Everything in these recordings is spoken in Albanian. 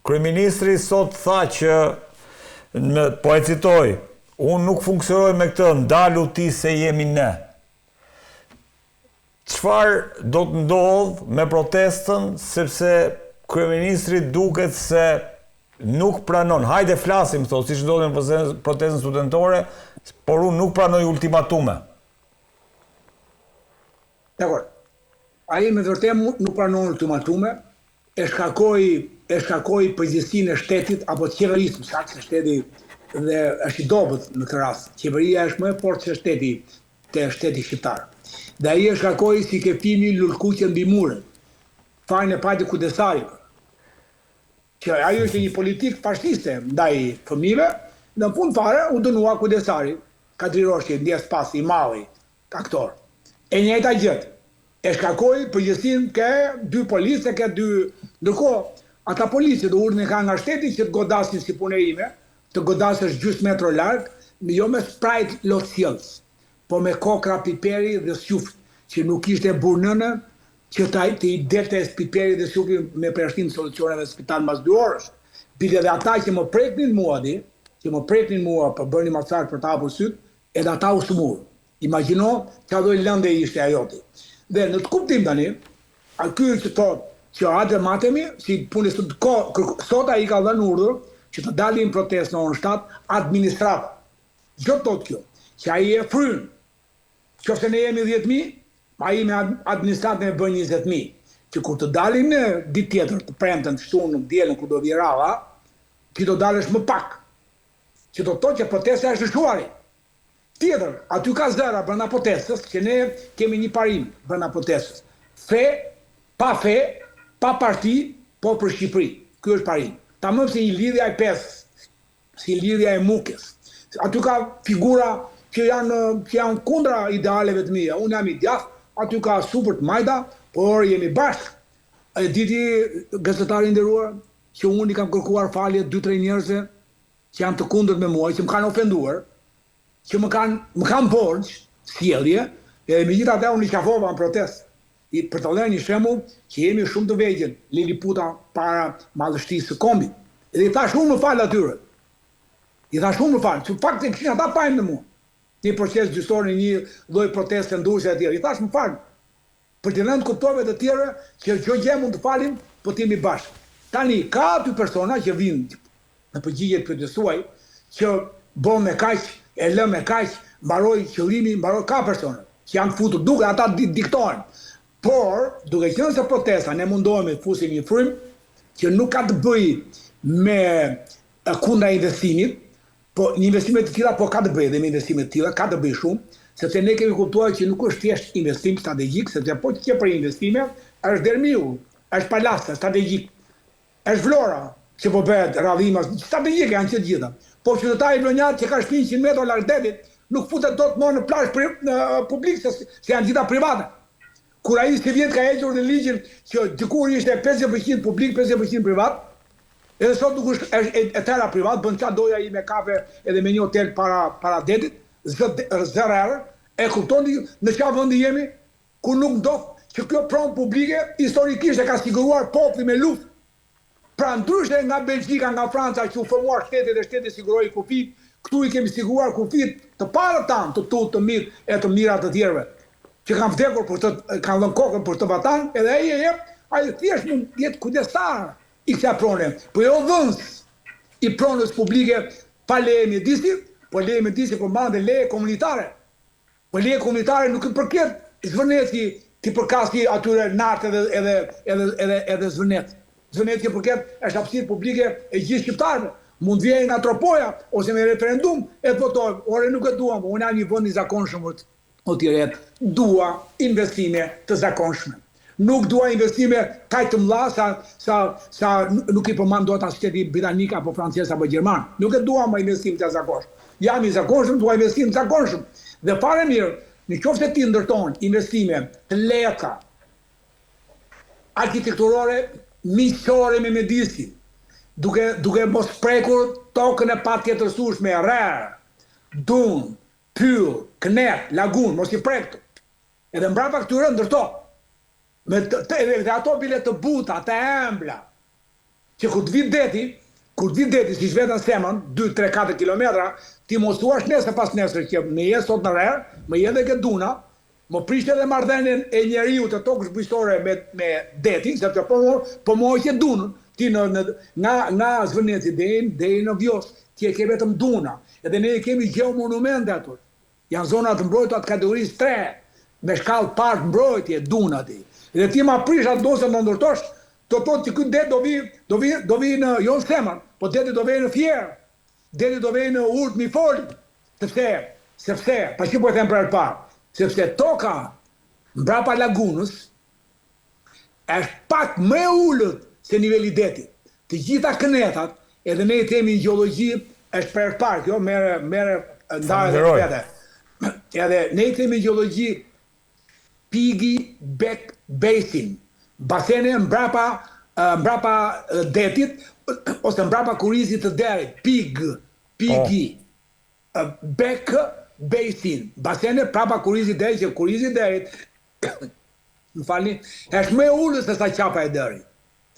Kryeministri sot tha që, po e citoj, unë nuk funksionoj me këtë, ndalu ti se jemi ne. Çfarë do të ndodh me protestën, sepse kryeministri duket se nuk pranon. Hajde flasim, thotë, siç ndodhi me protestën studentore, por unë nuk pranoj ultimatume. Dakor. Ai me vërtet nuk pranon ultimatume, e shkarkoi përgjegjësinë e shtetit apo të qeverisë, shkak se shteti dhe është i dobët në këtë rast. Qeveria është më e fortë se shteti shqiptar. Dhe ai e shkarkoi si kefimi lulkuqe mbi mure. Fajin e pajtë kujdesarit. Që ajo është një politikë fashiste ndaj fëmijëve, në fund fare u dënua kujdesari, Kadri Roshi, ndjes pas i malli, aktor. E njëjta gjë. E shkarkoi përgjegjësinë ke dy policë, ke dy. Ndërkohë, ata policë do urdhën ka nga shteti që të godasin si punërime, të godasësh gjysmë metro larg, jo me sprite lotësjellës, po me kokra piperi dhe sjuft, që nuk ishte burnënë që të i delte piperi dhe sjufi me përshtim solucioneve në spital mas 2 orësh. Bile dhe ata që më preknin mua për bërni macar për ta hapur syt, edhe ata u smur. Imagjino çfarë lloj lëndë ishte ajoti. Dhe në të kuptim tani, ky që thotë që atë matemi, si punë sot ai ka dhënë urdhër që të dalin protestë në orën 7 administrat. Gjë thotë kjo, që ai e fryn. Qofse ne jemi 10.000, ai me administratën e bën 20.000. Që kur të dalin në ditë tjetër, të premten, shtunë, dielën ku do vi radha, ti do dalësh më pak. Që do thotë që protesta është lëshuari. Tjetër, aty ka zëra brenda protestës, që ne kemi një parim brenda protestës. Fe, pa parti, po për Shqipëri. Ky është parim. Ta më si një lidhja e pesë, si lidhja e mukës. Aty ka figura që janë kundra idealeve të mia. Unë jam i djathtë, aty ka Supert Majda, por jemi bashkë. E diti gazetari i nderuar që unë i kam kërkuar falje 2-3 njerëzve që janë të kundërt me mua, që më kanë ofenduar, që më kanë borxh sjellje, edhe megjithatë unë i qafova në protestë. Për të dhënë një shembull që jemi shumë të vegjël, Liliputa para madhështisë së kombit. Edhe i thash unë më fal atyre. Që fakti kishin ata pajmë në mua. Një proces gjyqësor në një lloj proteste nduese etj. I thash më fal. Për të rënë kuptove të tjera që çdo gjë mund të falim, po të jemi bashkë. Tani ka aty persona që vinë në përgjigje të pyetjes suaj, që bën me kaq, e lë me kaq, mbaroi qëllimi, ka persona që janë futur duke ata diktojnë. Por, duke qenë se protesta ne mundohemi të fusim një frym që nuk ka të bëjë me kundra investimit, po një investime të tilla po ka të bëjë dhe me investime të tilla, ka të bëjë shumë, sepse ne kemi kuptuar që nuk është thjesht investim strategjik, sepse po që për investime, është dermiu, është palasta strategjik, është Vlora, që po bëhet radhima strategjike janë që të gjitha. Po qytetari Vlonjat që ka shtëpi 100 metra larg detit, nuk futet dot më në plazh publik se janë gjitha private. Kur ai si vjet ka hequr në ligjin që dikur ishte 50% publik, 50% privat, edhe sot nuk është e tëra privat, bën çfarë doja ai me kafe edhe me një hotel para detit, zërër, e kuptoni në çfarë vendi jemi, ku nuk ndodh që kjo pronë publike historikisht e ka siguruar populli me luftë. Pra ndryshe nga Belgjika, nga Franca që u formuar shteti dhe shteti siguroi kufit, këtu i kemi siguruar kufit të parë tanë, të tutë, të mirë e të mirat të tjerëve, që kanë vdekur për të, kanë dhënë kokën për të batan, edhe ai thjesht mund jetë kujdestar i kësaj prone, po jo dhënës i pronës publike pa leje mjedisit, po leje mjedisit po mban dhe leje komunitare. Po leje komunitare nuk i përket Zvërneti ti përkasti atyre nartë edhe Zvërnet. Zvërnet që përket është hapësirë publike e gjithë shqiptarëve. Mund vjen nga Tropoja ose me referendum e të votojmë. Ore nuk e duam, unë jam një vend i zakonshëm o tjeret. Dua investime të zakonshme. Nuk dua investime kaq të mëdha sa nuk i përmand dot as shteti britanik apo francez apo gjerman. Nuk e dua më investim të zakonshëm. Jam i zakonshëm, dua investim të zakonshëm. Dhe fare mirë, në qoftë se ti ndërton investime të lehta arkitekturore miqësore me mjedisin, duke mos prekur tokën e patjetërsueshme, rrë, dun, pyll, knet, lagun, mos i prek këtu. Edhe mbrapa këtyre ndërto. Dhe ato bile të buta, të embla, që kur të vit deti, si vetën semën, 2, 3, 4 kilometra, ti mos thuash nesër pas nesër që më je sot në rerë, më je dhe këtë duna, më prishte edhe marrëdhënien e njeriu të tokës bujqësore me detin, sepse po moj që dunën, ti nga Zvëneci deri në Vjos, ti e ke vetëm duna, edhe ne kemi geomonumente aty. Janë zona të mbrojtura të kategorisë 3, me shkallë park mbrojtje, dunat. Edhe ti ma prish atë dosën në ndërtosh, të thotë që këtë det do vi në Jon Semën, po deti do vej në Fjerë, deti do vej në Urt mi fol, sepse, pa që po e them për parë, sepse toka mbrapa lagunës është pak më ullët se niveli detit. Të gjitha kënetat, edhe ne temi në geologji, është për parë, kjo mere ndarë dhe vete. Edhe ne temi në geologji Pigi Bek Basin, basene mbrapa detit, ose mbrapa kurizit të derit, Pigi, Bek Basin, basene mbrapa kurizit derit, që kurizit derit, më falni, është me ullës se sa qapa e derit.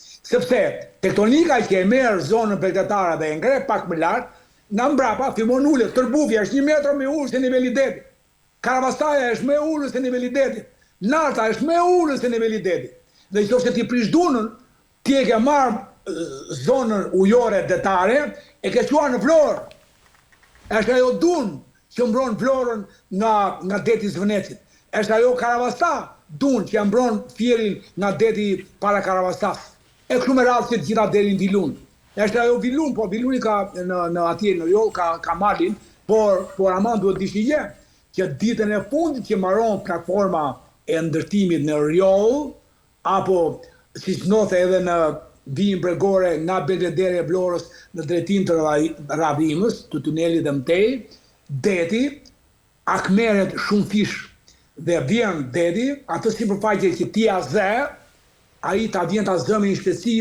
Sepse tektonika që e merë zonën pegtetare dhe e ngre pak më lartë, në mbrapa fillon ullët, Tërbufja është 1 metër me ullë se niveli detit, Karavastaja është me ullë se niveli detit, Narta është me ullë se niveli detit. Dhe që se ti prish dunën, ti e ke marrë zonën ujore detare, e ke qua në Vlorë. Është ajo dunë që mbron Vlorën nga deti Zvënecit. Është ajo Karavasta, dunë që mbron Fjerin nga deti para Karavastas. E kështu me radhë që të gjitha deri në Vilun. Është ajo Vilun, po Viluni ka në atje në jo, ka Malin, por aman duhet dishije që ditën e fundit që maron platforma e ndërtimit në Rjoll, apo si që nothe edhe në vijën bregore nga Belvedere e Vlorës në drejtim të Radhimës, të tunelit dhe Mtej, deti akmeret shumë fish dhe vjen deti, atë sipërfaqe që ti a zë, ai ta vjen ta zë me një shpejtësi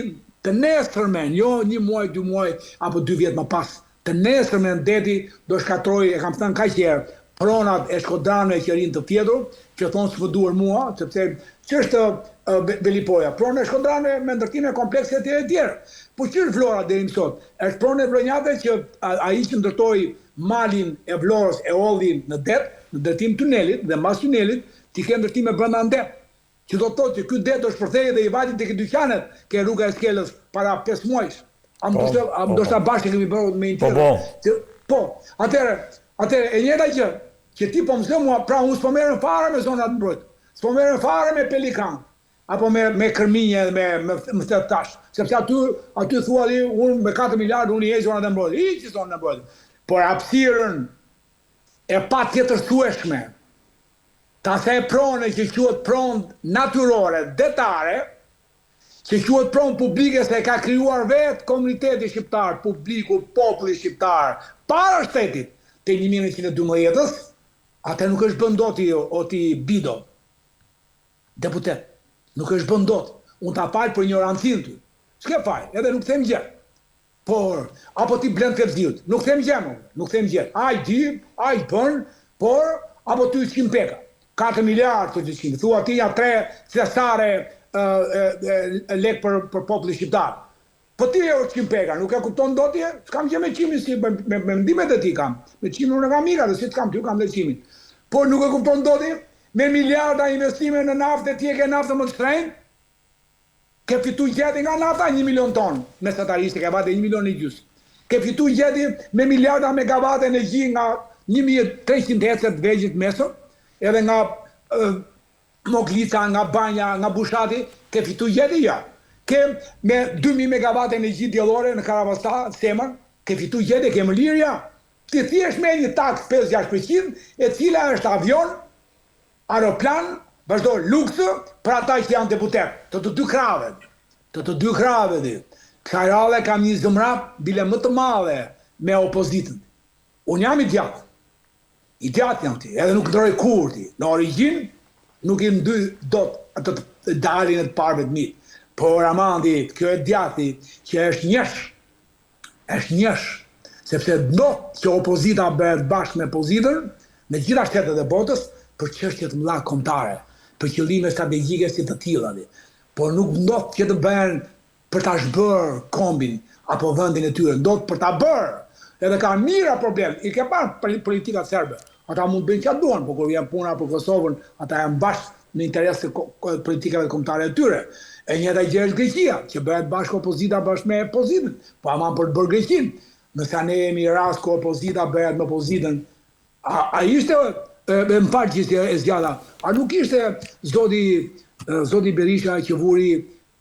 të nesërmen, jo 1 muaj, 2 muaj, apo 2 vjet më pas. Të nesërmen deti do shkatroj, e kam thënë kaq herë, pronat e shkodranëve që rinë të fjetur, që thonë së më duar mua, sepse që është Belipoja, pronë e shkodranëve me ndërtime komplekse të tjera. Po që është Vlora deri më sot? Është pronë e Vlonjave që ai që ndërtoi malin e Vlorës e olli në det, në drejtim tunelit dhe mbas tunelit, ti ke ndërtime brenda në det. Që do të thotë që ky det është përthejë dhe i vajti tek dyqanet ke rruga e Skelës para 5 muajsh. Ndoshta bashkë kemi bërë me një Po, atëre e njëjta gjë, që ti po më zë mua, pra unë s'po merrem fare me zonat mbrojtë, s'po merrem fare me pelikan, apo me kërminje dhe me thetash, sepse aty thua li, unë me 4 miliardë unë i e zonat e mbrojtë, i që zonat e mbrojtë, por hapësirën e pa tjetërthueshme, ta the pronë që quhet pronë natyrore, detare, që quhet pronë publike se ka krijuar vetë komuniteti shqiptar, publiku, populli shqiptar, para shtetit, të 1912-ës, atë nuk është bën dot o ti Bido, deputet, nuk është bën dot. Unë ta fal për ignorancinë ty. S'ke fal, edhe nuk them gjë. Por, apo ti blend këtë vjut, nuk them gjë më, nuk them gjë. Ai di, ai bën, por, apo ty 100 peka. 4 miliardë të 100, thua ti ja 3 cesare lek për popullin shqiptar. Po ti e 100 peka, nuk e kupton dot ti? S'kam gjë me qimin, si me mendimet e ti kam. Me qimin unë kam mira, dhe si t'kam, ty kam dhe qimin. Por nuk e kupton dot ti? Me miliarda investime në naftë, ti e ke naftë më të shtrenjtë, ke fitu gjeti nga nafta 1 milion tonë, mesatarisht ke vate 1,5 milion. Ke fitu gjeti me miliarda megavate energji nga 1300 hecet vegjit mesër, edhe nga Moglica, nga Banja, nga Bushati, ke fitu gjeti ja. Ke me 2000 megavate energji diellore në Karavasta, Semën, ke fitu gjeti, ke më lirë ja. Ti thjesht me një taks 5-6%, e cila është avion, aeroplan, vazhdo luksë për ata që janë deputet, të dy krave. Të dy krave di. Kësaj radhe kam një zëmrap bile më të madhe me opozitën. Unë jam i djatë. I djatë jam ti, edhe nuk ndroj kur ti. Në origjinë nuk i ndy dot atë të dalin e të parve të mitë. Por amandi, kjo e djati që është njësh, sepse do që opozita bëhet bashkë me pozitën në gjitha shtetet e botës për çështje të mëdha kombëtare, për qëllime strategjike si të tilla. Por nuk ndodh që të bëhen për ta zhbërë kombin apo vendin e tyre, ndodh për ta bërë. Edhe ka mira problem. I ke parë politikat serbe. Ata mund bëjnë çfarë duan, por kur vjen puna për Kosovën, ata janë bashkë në interes të politikave kombëtare të tyre. E njëjta gjë është Greqia, që bëhet bashkë opozita bashkë me opozitën, po ama për të bërë Greqinë. Nëse ne jemi rast ku opozita bëhet me opozitën, a ishte më fal që e zgjata. A nuk ishte zoti Berisha që vuri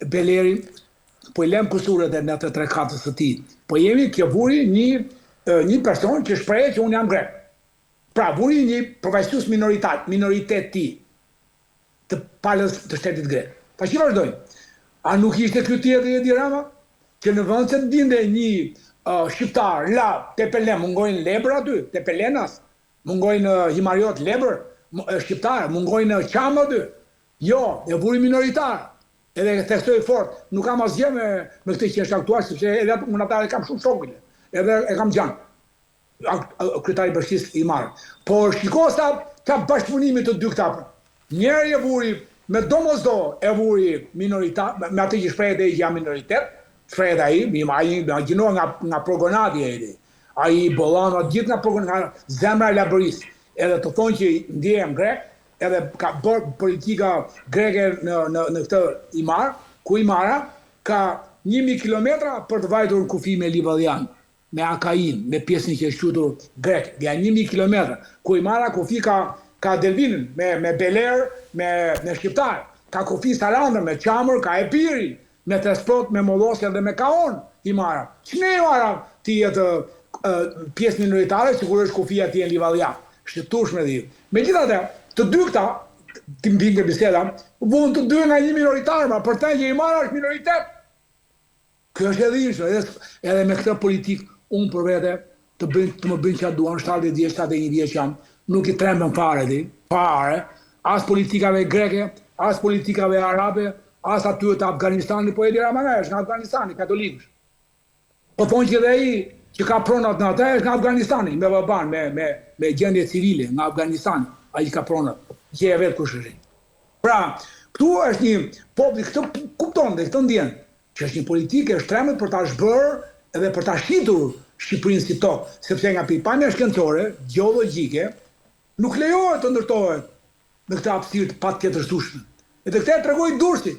Belerin, po i lëm kusuret e në të 3-4 të tij. Po jemi që vuri një person që shpreh që unë jam grek. Pra, vuri një përfaqësues minoritet ti të palës të shtetit grek. Ta që vazhdojnë. A nuk ishte ky tjetri Edi Rama? Që në vend se të dinte një shqiptar, Tepelen, mungojnë lebër aty, Tepelenas, mungojnë Himariot lebër, shqiptar, mungojnë Qam aty. Jo, e vuri minoritar. Edhe theksoj fort, nuk kam asgjë me këtë që është aktuar, sepse edhe unë ata e kam shumë shokëve. Edhe e kam gjanë. Kryetari i bashkisë i marrë. Por shiko sa bashkëpunimi të dy këta. Njëri e vuri me domosdo e vuri minoritar, me atë që shprehet ai jam minoritet, shprehet ai imagjinoa nga progonati ai. Ai bollano gjithë nga zemra e laborisë. Edhe të thonë që ndjehem grek, edhe ka bërë politika greke në këtë Imar, ku Imara ka 1000 kilometra për të vajtur në kufi me Livadian, me Akain, me pjesën që është quajtur grek, janë 1000 kilometra, ku Imara kufi ka Delvinën, me Beler, me shqiptar, ka kufi Salandër, me Qamër, ka Epiri, me Tespot, me Mollosja dhe me Kaon, Imara. Ç'ne Imara ti jetë pjesë minoritare, sigurisht kufia ti në Livadian, shqiptueshme dhe. Megjithatë, të dy këta, të mbinge biseda, vonë të dy nga një minoritar, ma për të që Imara është minoritet. Kjo është edhe ishte, edhe me këtë politikë, unë për vete, të më bëjnë që duan, 70 vjeç, 71 vjeç jam, nuk i trembën fare, as politikave greke, as politikave arabe, as atyre të Afganistani, po Edi Rama është nga Afganistani, katolikësh. Po thonë që dhe i, që ka pronat në atë, është nga Afganistani, me baban, me gjendje civile, nga Afganistani. A i ka pronat, që e vetë kush është. Pra, këtu është një populli, këtë kupton dhe këtë ndjen, që është një politikë e shtremet për ta zhbërë edhe për ta shitur Shqipërinë si tokë, sepse nga pikpamja shkencore, gjeologjike, nuk lejohet të ndërtohet në këtë hapësirë të patjetërshtueshme. Edhe këtë e tregoi Durrësi,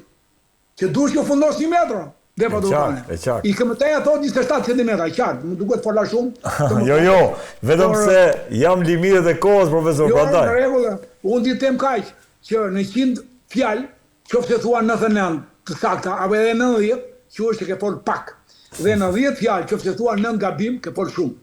që Durrësi u fundos 1 metër. Dhe pa duhet. I këmëteja thot 27 cm, qartë, më duket fola shumë. Jo, vetëm se jam limitet e kohës, profesor, prandaj. Jo, në rregull, unë di them kaq, që në 100 fjalë, qoftë thua 99 të sakta, apo edhe 90, që është ke fol pak. Dhe në 10 fjalë, qoftë thua 9 gabim, ke fol shumë.